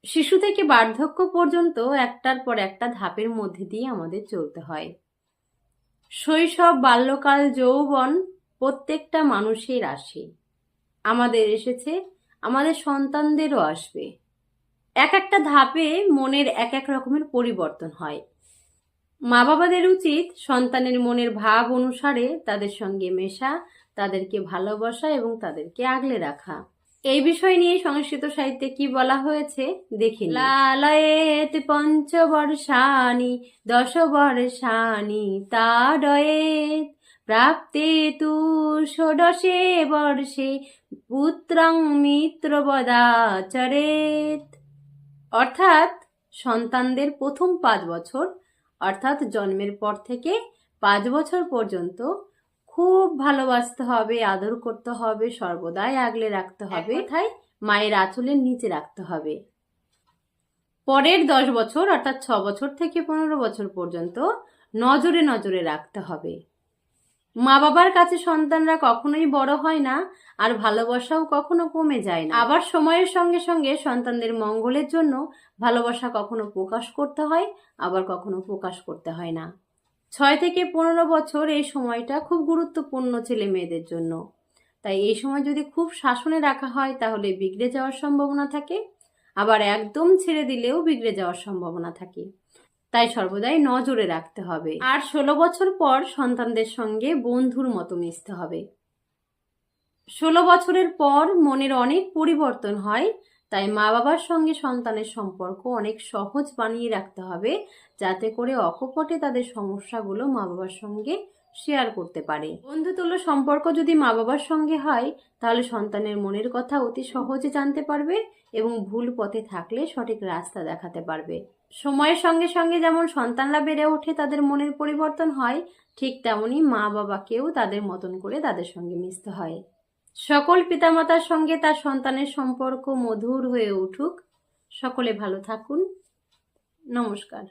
শিশু থেকে বার্ধক্য পর্যন্ত একটার পর একটা ধাপের মধ্যে দিয়ে আমাদের চলতে হয়। শৈশব, বাল্যকাল, যৌবন প্রত্যেকটা মানুষের আসে, আমাদের এসেছে, আমাদের সন্তানদেরও আসবে। এক একটা ধাপে মনের এক এক রকমের পরিবর্তন হয়। মা বাবাদের উচিত সন্তানের মনের ভাব অনুসারে তাদের সঙ্গে মেশা, তাদেরকে ভালোবাসা এবং তাদেরকে আগলে রাখা। এই বিষয় নিয়ে সংস্কৃত সাহিত্যে কি বলা হয়েছে দেখে নিন। লালয়েত পঞ্চবর্ষাণি 10 বর্ষাণি তাড়য়েত প্রাপ্তে তু ষোড়শে বর্ষে পুত্রং মিত্রবদাচরেত। অর্থাৎ সন্তানদের প্রথম 5 বছর অর্থাৎ জন্মের পর থেকে 5 বছর পর্যন্ত খুব ভালোবাসতে হবে, আদর করতে হবে, সর্বদাই আগলে রাখতে হবে, কথায় মায়ের আঁচলের নিচে রাখতে হবে। পরের 10 বছর অর্থাৎ 6 বছর থেকে 15 বছর পর্যন্ত নজরে নজরে রাখতে হবে। মা বাবার কাছে সন্তানরা কখনোই বড় হয় না, আর ভালোবাসাও কখনো কমে যায় না। আবার সময়ের সঙ্গে সঙ্গে সন্তানদের মঙ্গলের জন্য ভালোবাসা কখনো প্রকাশ করতে হয়, আবার কখনো প্রকাশ করতে হয় না। 6 থেকে 15 বছর এই সময়টা খুব গুরুত্বপূর্ণ ছেলে মেয়েদের জন্য। তাই এই সময় যদি খুব শাসনে রাখা হয় তাহলে বিগড়ে যাওয়ার সম্ভাবনা থাকে, আবার একদম ছেড়ে দিলেও বিগড়ে যাওয়ার সম্ভাবনা থাকে। তাই সর্বদাই নজরে রাখতে হবে। আর 16 বছর পর সন্তানদের সঙ্গে বন্ধুর মতো মিশতে হবে। 16 বছরের পর মনের অনেক পরিবর্তন হয়, তাই মা বাবার সঙ্গে সন্তানের সম্পর্ক অনেক সহজ বানিয়ে রাখতে হবে, যাতে করে অকপটে তাদের সমস্যাগুলো মা বাবার সঙ্গে শেয়ার করতে পারে। বন্ধুতুল্য সম্পর্ক যদি মা বাবার সঙ্গে হয় তাহলে সন্তানের মনের কথা অতি সহজে জানতে পারবে এবং ভুল পথে থাকলে সঠিক রাস্তা দেখাতে পারবে। সময়ের সঙ্গে সঙ্গে যেমন সন্তানরা বেড়ে ওঠে, তাদের মনের পরিবর্তন হয়, ঠিক তেমনি মা বাবাকেও তাদের মতন করে তাদের সঙ্গে মিশতে হয়। সকল পিতামাতার সঙ্গে তার সন্তানের সম্পর্ক মধুর হয়ে উঠুক। সকলে ভালো থাকুন। নমস্কার।